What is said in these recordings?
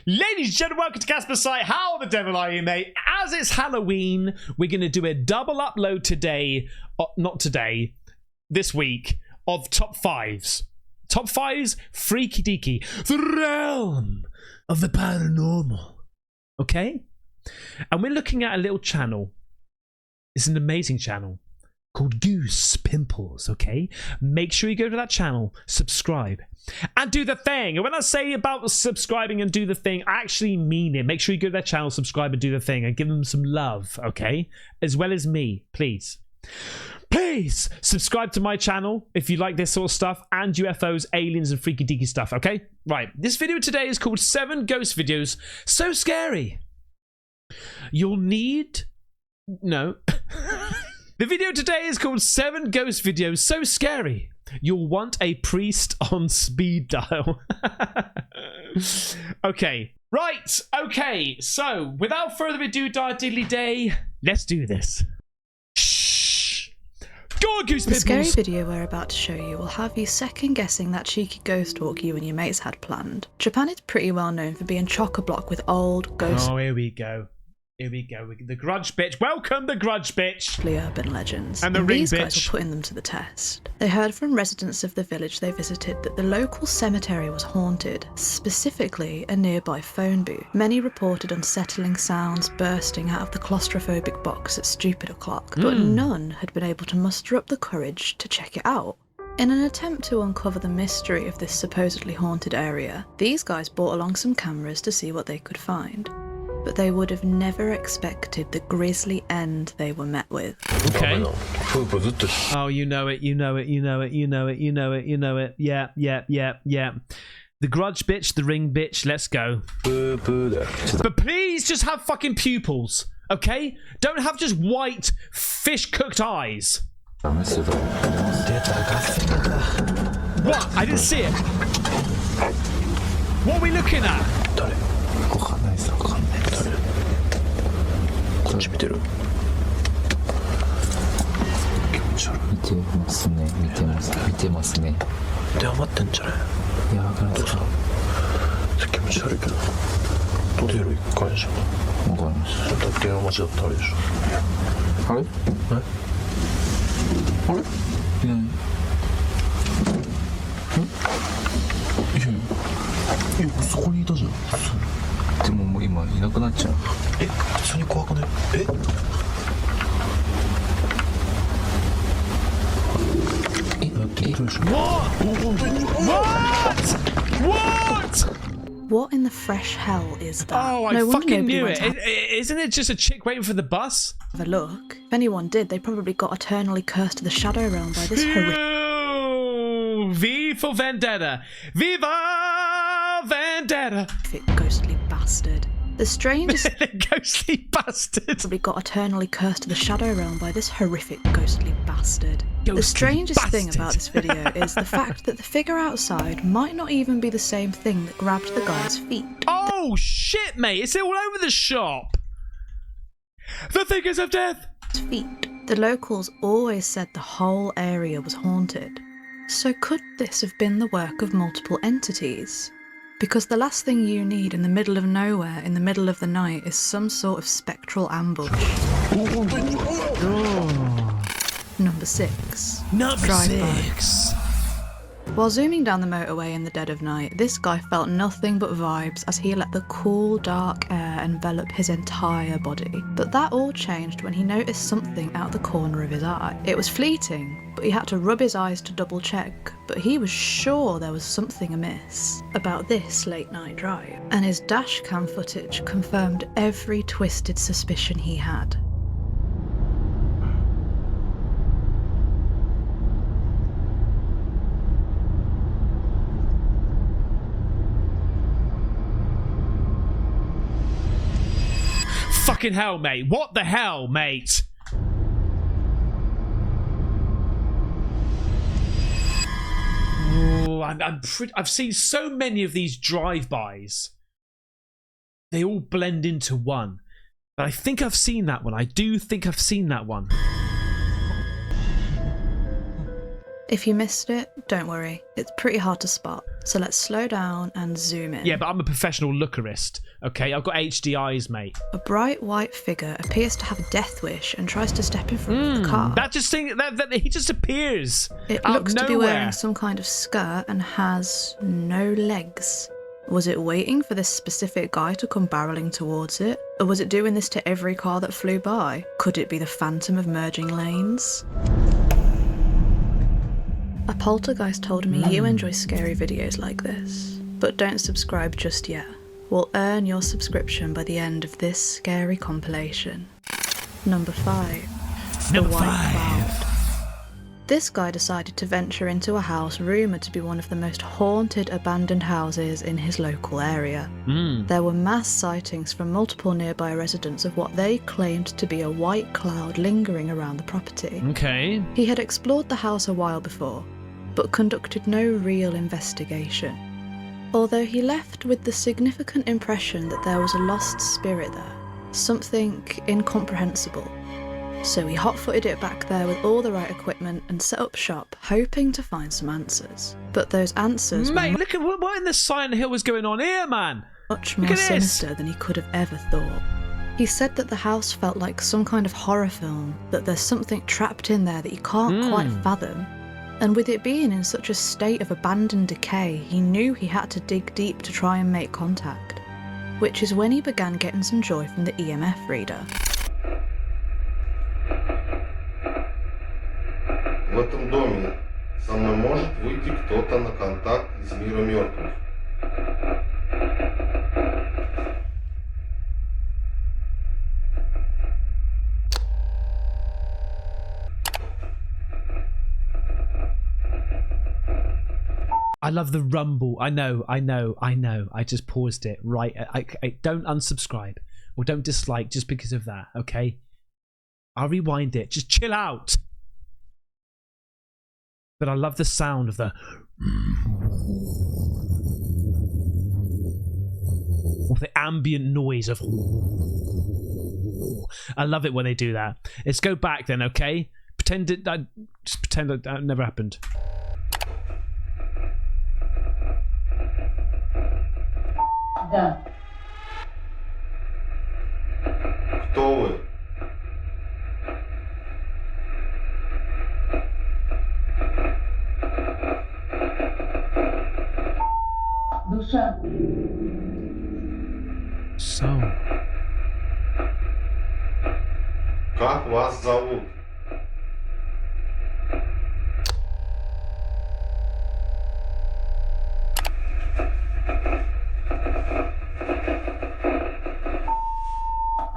Ladies and gentlemen, welcome to Caspersight. How the devil are you, mate? As it's Halloween, we're going to do a double upload today, not today, this week, of top fives. Top fives, freaky deaky, the realm of the paranormal. Okay? And we're looking at a little channel. It's an amazing channel called Goose Pimples, okay? Make sure you go to that channel, subscribe, and do the thing. And when I say about subscribing and do the thing, I actually mean it. Make sure you go to their channel, subscribe, and do the thing, and give them some love, okay? As well as me, please. Please subscribe to my channel if you like this sort of stuff, and UFOs, aliens, and freaky deaky stuff, okay? Right, this video today is called 7 Ghost Videos So Scary You'll Need... No. The video today is called 7 Ghost Videos So Scary You'll Want a Priest on Speed Dial. Okay. Right. Okay. So, without further ado, diddly day, let's do this. Shh. Go on, Goose Pimples. The scary video we're about to show you will have you second guessing that cheeky ghost walk you and your mates had planned. Japan is pretty well known for being chock-a-block with old ghost... Oh, here we go. Here we go. The grudge bitch. Welcome, the grudge bitch. Urban legends. And the ring these bitch. Guys are putting them to the test. They heard from residents of the village they visited that the local cemetery was haunted, specifically a nearby phone booth. Many reported unsettling sounds bursting out of the claustrophobic box at stupid o'clock, but none had been able to muster up the courage to check it out. In an attempt to uncover the mystery of this supposedly haunted area, these guys brought along some cameras to see what they could find. But they would have never expected the grisly end they were met with. Okay. Oh, you know it, you know it, you know it, you know it, you know it, you know it. Yeah. The grudge bitch, the ring bitch, let's go. But please just have fucking pupils, okay? Don't have just white, fish-cooked eyes. What? I didn't see it. What are we looking at? こっち見てる気持ち悪い見てますね見てますね電話待ってんじゃないいや分からないですか気持ち悪いけどホテル1回じゃん分かりました電話待ちだったらあれでしょあれあれいないいやそこにいたじゃんでももう今いなくなっちゃう普通に怖くないWhat in the fresh hell is that? Oh, I fucking knew it. Isn't it just a chick waiting for the bus? Have a look. If anyone did, they probably got eternally cursed to the shadow realm by this horrific... V for Vendetta. Viva Vendetta. Ghostly bastard. The strangest... Ghostly bastard. Probably got eternally cursed to the shadow realm by this horrific ghostly bastard. The strangest thing about this video is the fact that the figure outside might not even be the same thing that grabbed the guy's feet. Oh shit, mate! It's all over the shop. The figures of death. Feet. The locals always said the whole area was haunted. So could this have been the work of multiple entities? Because the last thing you need in the middle of nowhere, in the middle of the night, is some sort of spectral ambush. Number 6. Number 6. While zooming down the motorway in the dead of night, this guy felt nothing but vibes as he let the cool, dark air envelop his entire body. But that all changed when he noticed something out the corner of his eye. It was fleeting, but he had to rub his eyes to double check, but he was sure there was something amiss about this late night drive. And his dash cam footage confirmed every twisted suspicion he had. Fucking hell, mate. What the hell, mate? Oh, I've seen so many of these drive-bys. They all blend into one. But I think I've seen that one. I do think I've seen that one. If you missed it, don't worry. It's pretty hard to spot. So let's slow down and zoom in. Yeah, but I'm a professional lookerist. Okay, I've got HD eyes, mate. A bright white figure appears to have a death wish and tries to step in front of the car. That he just appears. It out looks of to be nowhere. wearing some kind of skirt and has no legs. Was it waiting for this specific guy to come barreling towards it? Or was it doing this to every car that flew by? Could it be the phantom of merging lanes? A poltergeist told me you enjoy scary videos like this, but don't subscribe just yet. We'll earn your subscription by the end of this scary compilation. Number 5. The White Cloud. This guy decided to venture into a house rumoured to be one of the most haunted abandoned houses in his local area. There were mass sightings from multiple nearby residents of what they claimed to be a white cloud lingering around the property. Okay. He had explored the house a while before, but conducted no real investigation. Although he left with the significant impression that there was a lost spirit there, something incomprehensible. So he hot-footed it back there with all the right equipment and set up shop, hoping to find some answers. But those answers Mate, were look at what in the Silent Hill was going on here, man. much Look more at this. sinister than he could have ever thought. He said that the house felt like some kind of horror film, that there's something trapped in there that you can't quite fathom. And with it being in such a state of abandoned decay, he knew he had to dig deep to try and make contact, which is when he began getting some joy from the EMF reader. В этом доме со мной может выйти кто-то на контакт из мира мертвых. I love the rumble. I know. I just paused it. Right. I don't unsubscribe or don't dislike just because of that, okay? I'll rewind it. Just chill out. But I love the sound of the... Or the ambient noise of... I love it when they do that. Let's go back then, okay? Just pretend that never happened. Да. Кто вы? Душа. So... Как вас зовут?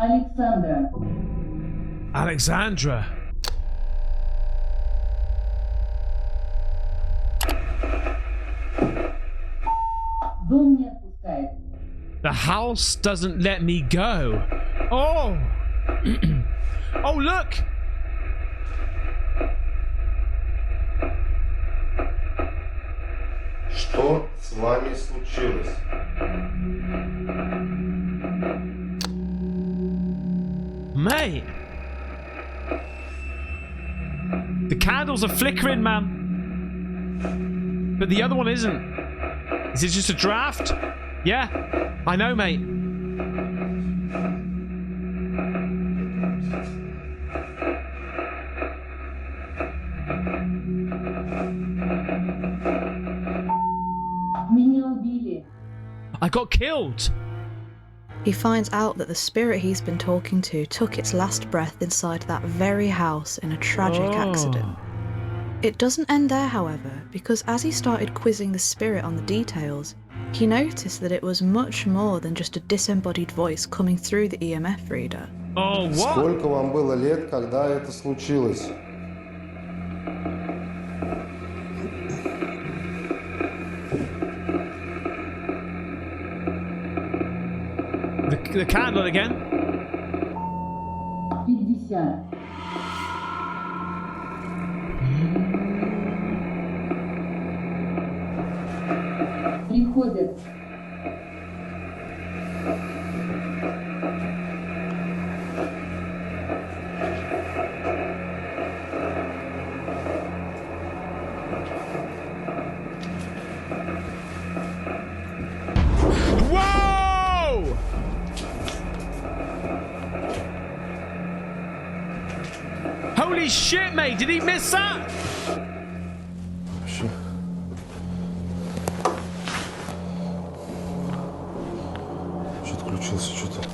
Александра. Alexandra. Дом не отпускает. The house doesn't let me go. Oh! Oh, look! Что с вами случилось? Mate! The candles are flickering, man. But the other one isn't. Is it just a draft? Yeah, I know, mate. Меня убили. I got killed. He finds out that the spirit he's been talking to took its last breath inside that very house in a tragic accident. It doesn't end there, however, because as he started quizzing the spirit on the details, he noticed that it was much more than just a disembodied voice coming through the EMF reader. Oh, what? Сколько вам было лет, когда это случилось? The candle again. 50. Приходят. Holy shit, mate. Did he miss that? Вообще. Что-то отключился, что-то.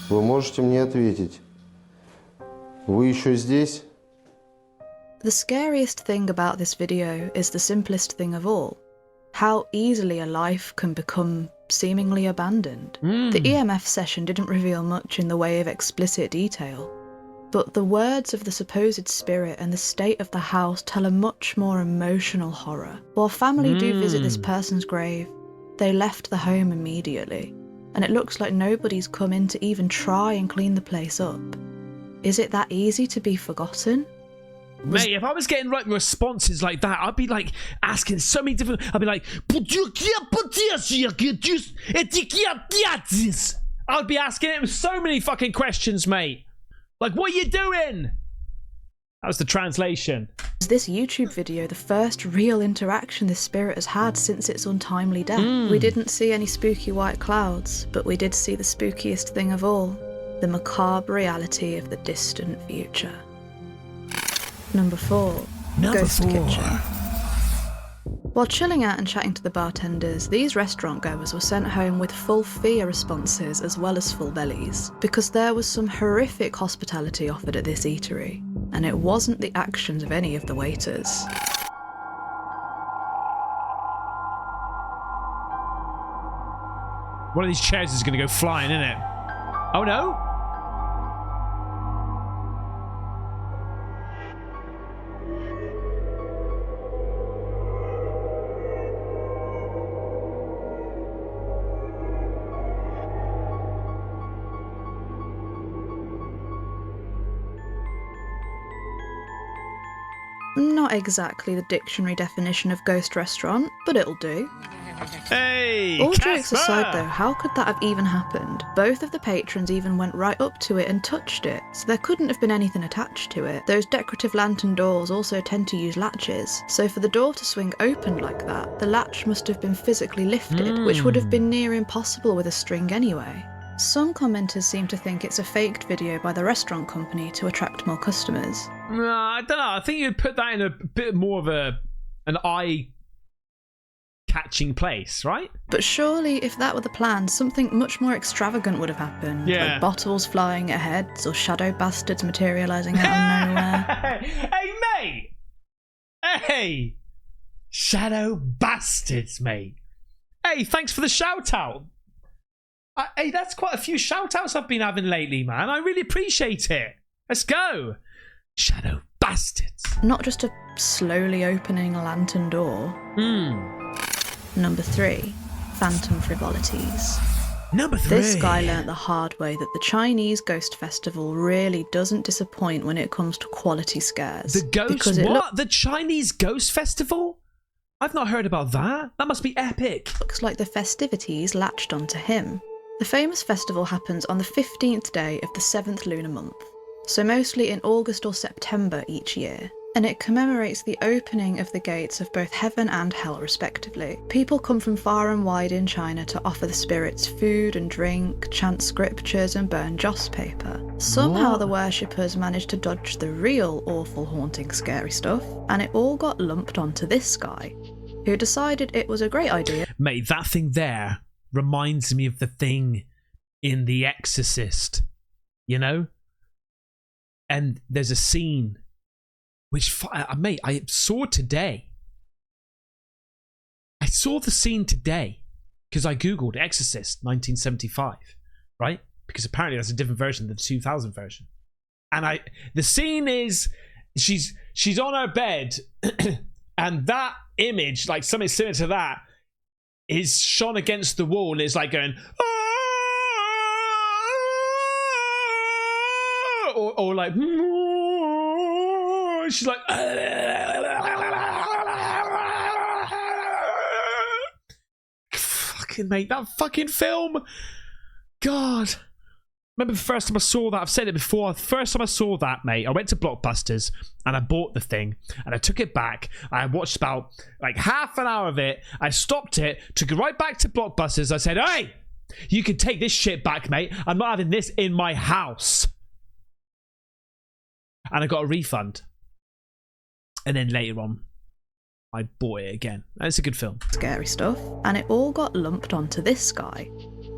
Вы можете мне ответить? Вы еще здесь? The scariest thing about this video is the simplest thing of all. How easily a life can become seemingly abandoned. The EMF session didn't reveal much in the way of explicit detail, but the words of the supposed spirit and the state of the house tell a much more emotional horror. While family do visit this person's grave, they left the home immediately, and it looks like nobody's come in to even try and clean the place up. Is it that easy to be forgotten? Mate, if I was getting like responses like that, I'd be like asking so many different. I'd be like, I'd be asking him so many fucking questions, mate. Like, what are you doing? That was the translation. Is this YouTube video the first real interaction this spirit has had since its untimely death? We didn't see any spooky white clouds, but we did see the spookiest thing of all, the macabre reality of the distant future. Number 4. Ghost Kitchen. While chilling out and chatting to the bartenders, these restaurant goers were sent home with full fear responses as well as full bellies, because there was some horrific hospitality offered at this eatery, and it wasn't the actions of any of the waiters. One of these chairs is going to go flying, isn't it? Oh no? Not exactly the dictionary definition of ghost restaurant, but it'll do. Hey, All Casper! jokes aside though, how could that have even happened? Both of the patrons even went right up to it and touched it, so there couldn't have been anything attached to it. Those decorative lantern doors also tend to use latches, so for the door to swing open like that, the latch must have been physically lifted, which would have been near impossible with a string anyway. Some commenters seem to think it's a faked video by the restaurant company to attract more customers. No, I don't know. I think you'd put that in a bit more of an eye-catching place, right? But surely, if that were the plan, something much more extravagant would have happened. Yeah. Like bottles flying at heads, or shadow bastards materialising out of nowhere. Hey, mate! Hey! Shadow bastards, mate. Hey, thanks for the shout-out. Hey, that's quite a few shout-outs I've been having lately, man. I really appreciate it. Let's go. Shadow bastards. Not just a slowly opening lantern door. Number 3. Phantom frivolities. Number 3. This guy learnt the hard way that the Chinese Ghost Festival really doesn't disappoint when it comes to quality scares. The ghost what? The Chinese Ghost Festival? I've not heard about that. That must be epic. Looks like the festivities latched onto him. The famous festival happens on the 15th day of the 7th lunar month, so mostly in August or September each year, and it commemorates the opening of the gates of both heaven and hell respectively. People come from far and wide in China to offer the spirits food and drink, chant scriptures and burn joss paper. Somehow the worshippers managed to dodge the real awful haunting scary stuff, and it all got lumped onto this guy, who decided it was a great idea. Mate, that thing there reminds me of the thing in The Exorcist, you know? And there's a scene which, mate, I saw today. I saw the scene today because I googled Exorcist 1975, right? Because apparently that's a different version than the 2000 version. And the scene is she's on her bed and that image, like something similar to that, is shone against the wall and it's like going or like she's like fucking mate, that fucking film, God. Remember the first time I saw that? I've said it before. The first time I saw that, mate, I went to Blockbusters and I bought the thing and I took it back. I watched about like half an hour of it. I stopped it, took it right back to Blockbusters. I said, hey, you can take this shit back, mate. I'm not having this in my house. And I got a refund. And then later on, I bought it again. And it's a good film. Scary stuff, and it all got lumped onto this guy,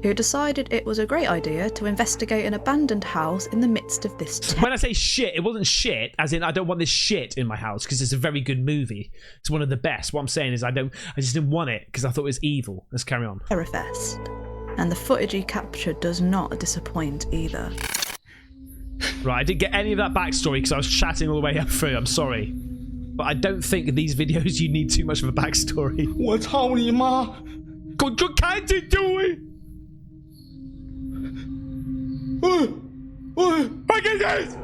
who decided it was a great idea to investigate an abandoned house in the midst of this When I say shit, it wasn't shit, as in I don't want this shit in my house because it's a very good movie. It's one of the best. What I'm saying is I just didn't want it because I thought it was evil. Let's carry on. terror fest. And the footage he captured does not disappoint either. Right, I didn't get any of that backstory because I was chatting all the way up through. I'm sorry. But I don't think in these videos you need too much of a backstory. 我操你妈！我就看着对。I get this!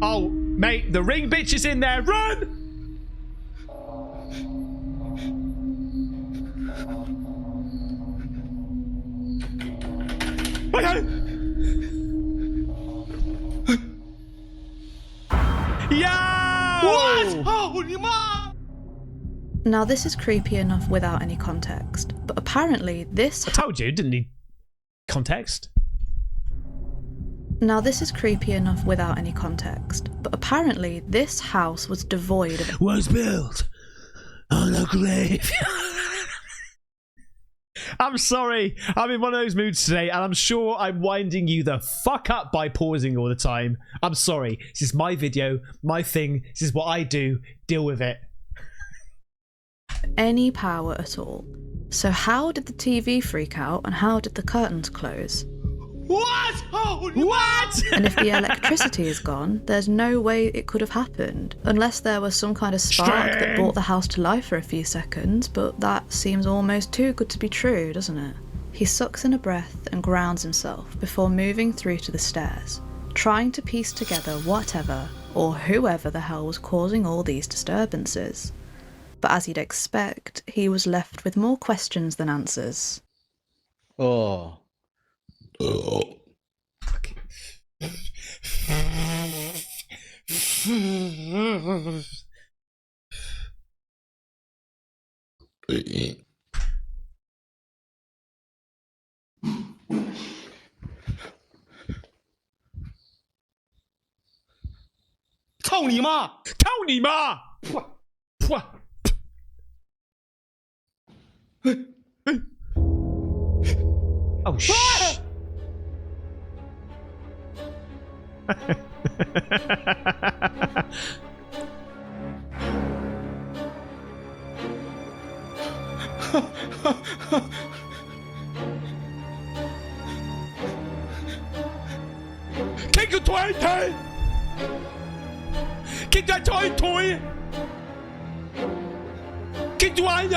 Oh, mate, the ring bitch is in there. Run! Okay. Yo! 我操你妈！ Now this is creepy enough without any context, but apparently this I told you, didn't need context. Now this is creepy enough without any context, but apparently this house was devoid of Was built on a grave. I'm sorry, I'm in one of those moods today, and I'm sure I'm winding you the fuck up by pausing all the time. I'm sorry. This is my video, my thing. This is what I do. Deal with it. any power at all. So how did the TV freak out and how did the curtains close? What? Oh, What? And if the electricity is gone, there's no way it could have happened. Unless there was some kind of spark that brought the house to life for a few seconds, but that seems almost too good to be true, doesn't it? He sucks in a breath and grounds himself before moving through to the stairs, trying to piece together whatever or whoever the hell was causing all these disturbances. But as he'd expect, he was left with more questions than answers. Oh. Oh. 操你妈！操你妈！噗！ Oh shit! Kick the toy! Kick that toy! Kick the wire!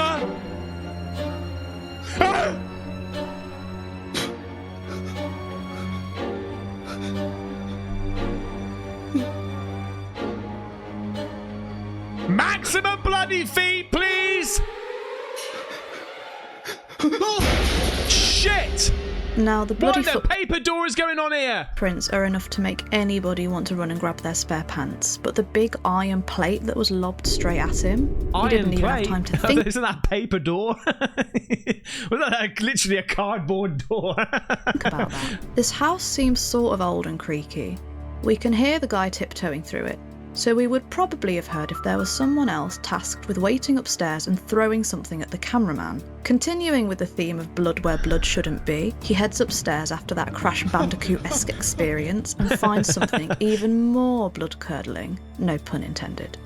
Ah! Maximum bloody feet, please! Shit! Now the bloody What the paper door is going on here? footprints are enough to make anybody want to run and grab their spare pants, but the big iron plate that was lobbed straight at him, he didn't even have time to think Isn't that paper door? Was that literally a cardboard door? about that. This house seems sort of old and creaky. We can hear the guy tiptoeing through it, so we would probably have heard if there was someone else tasked with waiting upstairs and throwing something at the cameraman. Continuing with the theme of blood where blood shouldn't be, he heads upstairs after that Crash Bandicoot-esque experience and finds something even more blood-curdling, no pun intended.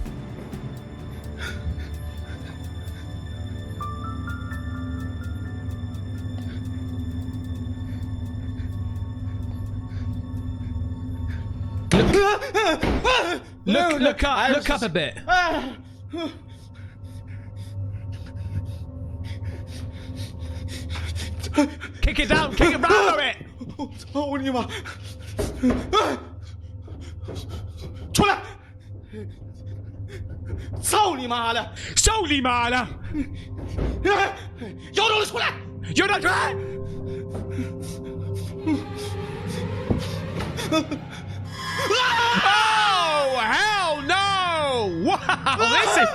Look up a bit. Kick it down, kick it round it. 操你妈！出来！操你妈的！收你妈了！有种出来！有种出来！ Oh, hell no! Wow, listen,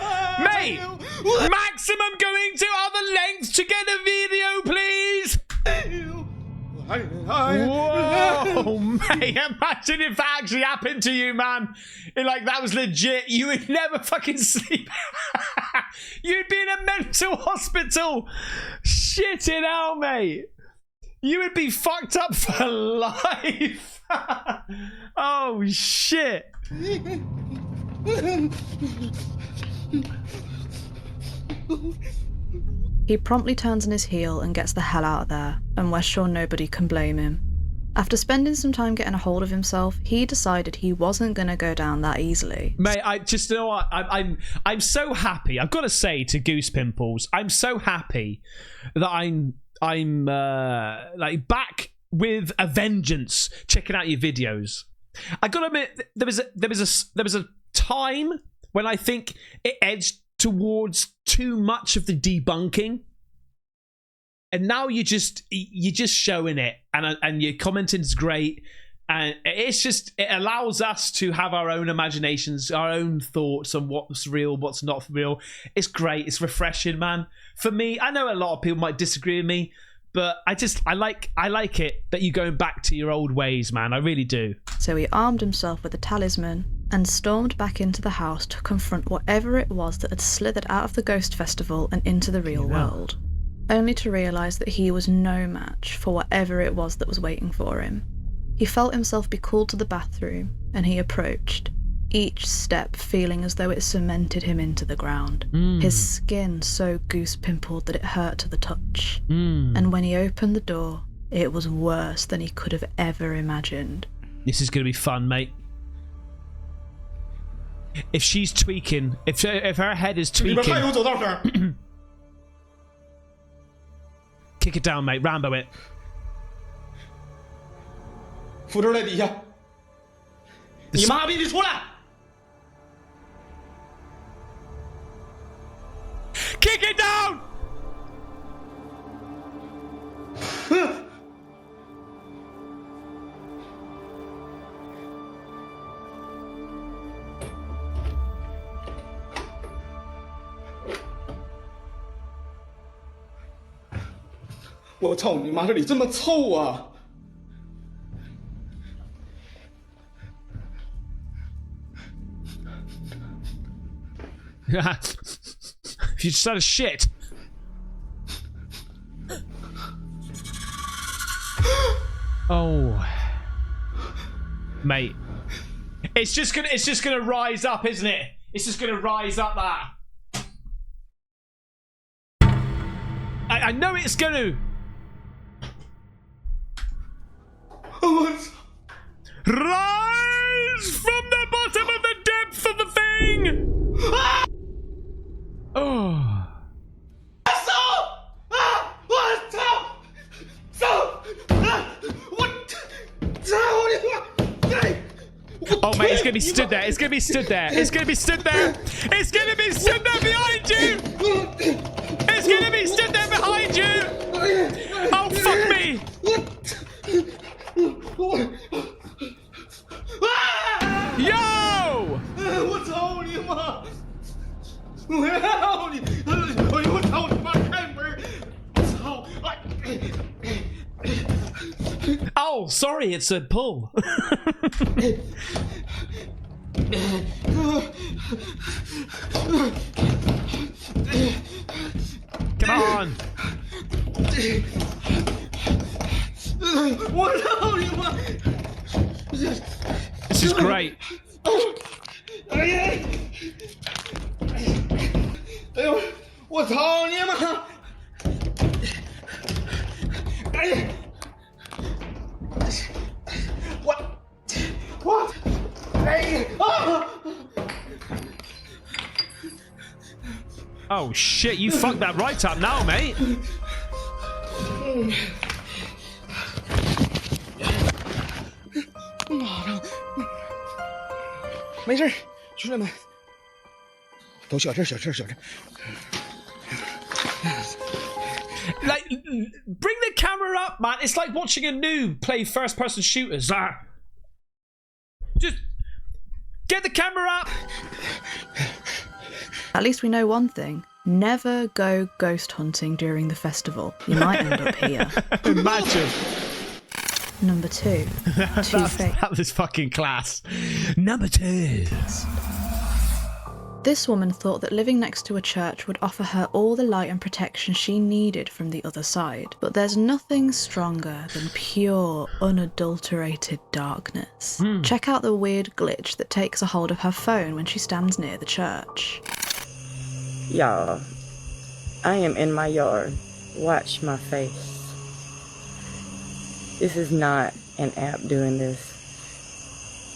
mate! Maximum going to other lengths to get a video, please! Whoa! Oh, mate, imagine if that actually happened to you, man. Like, that was legit. You would never fucking sleep. You'd be in a mental hospital. Shitting hell, mate. You would be fucked up for life. Oh, shit. He promptly turns on his heel and gets the hell out of there, and we're sure nobody can blame him. After spending some time getting a hold of himself, he decided he wasn't going to go down that easily. Mate, I just, you know what, I'm so happy. I've got to say to Goose Pimples, I'm so happy that I'm like back with a vengeance, checking out your videos. I got to admit, there was a time when I think it edged towards too much of the debunking, and now you're just showing it, and your commenting's great, and it allows us to have our own imaginations, our own thoughts on what's real, what's not real. It's great. It's refreshing, man. For me, I know a lot of people might disagree with me, but I like it that you're going back to your old ways, man. I really do. So he armed himself with a talisman and stormed back into the house to confront whatever it was that had slithered out of the ghost festival and into the real world, only to realise that he was no match for whatever it was that was waiting for him. He felt himself be called to the bathroom, and he approached, each step feeling as though it cemented him into the ground. His skin so goose-pimpled that it hurt to the touch. And when he opened the door, it was worse than he could have ever imagined. This is going to be fun, mate. If she's tweaking, if her head is 里边还 tweaking, 有走道声， kick it down, mate. Rambo it. 扶手在底下，你妈逼的出来！ Kick it down! 我操你妈，这里这么臭啊！ If you just had a shit. Oh, mate, it's just gonna rise up, isn't it? It's just gonna rise up that. I know it's gonna. 我操！ Rise from the bottom of the depth of the thing. Oh. 走！啊！我操！走！啊！我操你妈！哎！ Oh mate, it's gonna be stood there. It's gonna be stood there. It's gonna be stood there. It's gonna be stood there behind you. It's gonna be stood there behind you. Oh fuck me. 啊！ Yo! 我操你妈！我操你！哎呦我操你妈！开门！我操！哎！ Oh, sorry, it's a pull. Come on. 我操你妈！ This is great. 哎呀！哎呦！我操你妈！哎呀！我哎呀！啊！ Oh shit, you fucked that right up now, mate. 没事，兄弟们，都小事小事小事。 Like, bring the camera up, man. It's like watching a noob play first-person shooters. Just get the camera up. At least we know one thing. Never go ghost hunting during the festival. You might end up here. Imagine. Number 2. That was fucking class. Number 2. This woman thought that living next to a church would offer her all the light and protection she needed from the other side. But there's nothing stronger than pure, unadulterated darkness. Check out the weird glitch that takes a hold of her phone when she stands near the church. Y'all, I am in my yard. Watch my face. This is not an app doing this.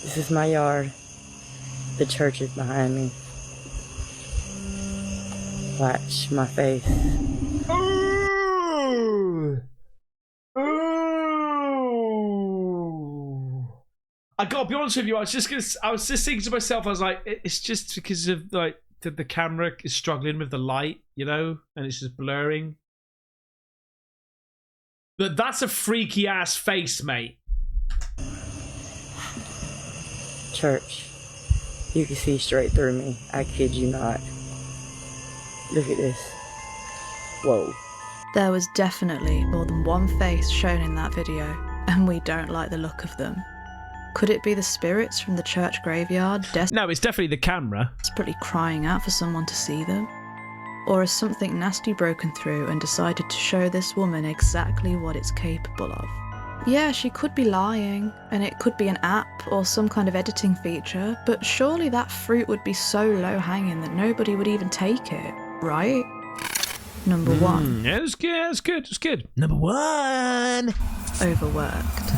This is my yard. The church is behind me. Watch my face. Ooh. Ooh. I gotta be honest with you. I was just thinking to myself. I was like, it's just because of like the camera is struggling with the light, you know, and it's just blurring. But that's a freaky ass face, mate. Church, you can see straight through me. I kid you not. Look at this. Whoa. There was definitely more than one face shown in that video, and we don't like the look of them. Could it be the spirits from the church graveyard No, it's definitely the camera. desperately crying out for someone to see them? Or has something nasty broken through and decided to show this woman exactly what it's capable of? Yeah, she could be lying, and it could be an app or some kind of editing feature, but surely that fruit would be so low-hanging that nobody would even take it, right? Number 1. Yeah, it's good. It's good. It's good. Number 1. Overworked.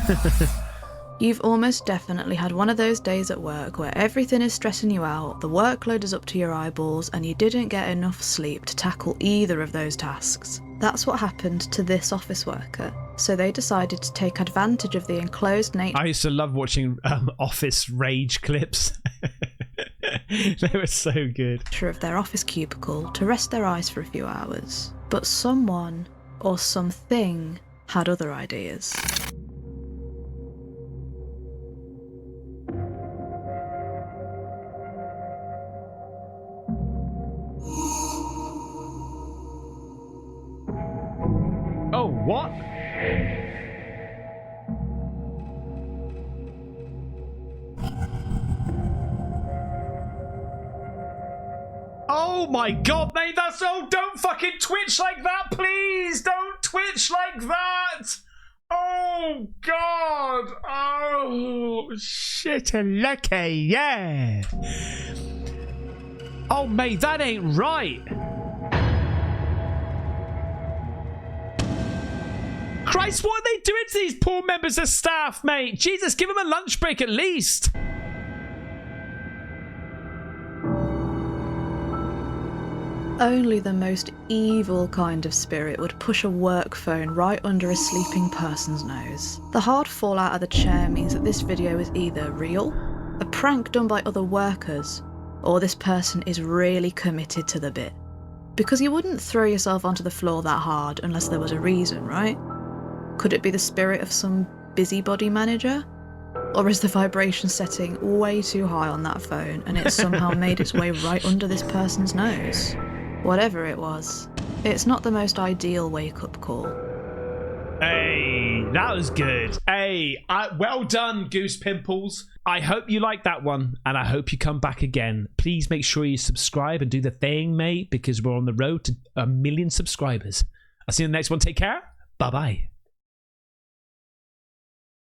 You've almost definitely had one of those days at work where everything is stressing you out, the workload is up to your eyeballs, and you didn't get enough sleep to tackle either of those tasks. That's what happened to this office worker. So they decided to take advantage of the enclosed nature I used to love watching Office rage clips. They were so good. of their office cubicle to rest their eyes for a few hours. But someone, or something, had other ideas. Oh, what? Oh my god, mate, that's so. Don't fucking twitch like that, please! Don't twitch like that! Oh god! Oh shit, lucky, yeah! Oh mate, that ain't right! Christ, what are they doing to these poor members of staff, mate? Jesus, give them a lunch break at least. Only the most evil kind of spirit would push a work phone right under a sleeping person's nose. The hard fall out of the chair means that this video is either real, a prank done by other workers, or this person is really committed to the bit. Because you wouldn't throw yourself onto the floor that hard unless there was a reason, right? Could it be the spirit of some busybody manager? Or is the vibration setting way too high on that phone and it somehow made its way right under this person's nose? Whatever it was, it's not the most ideal wake-up call. Hey, that was good. Hey, well done, Goose Pimples. I hope you like that one, and I hope you come back again. Please make sure you subscribe and do the thing, mate, because we're on the road to 1 million subscribers. I'll see you in the next one. Take care. Bye-bye.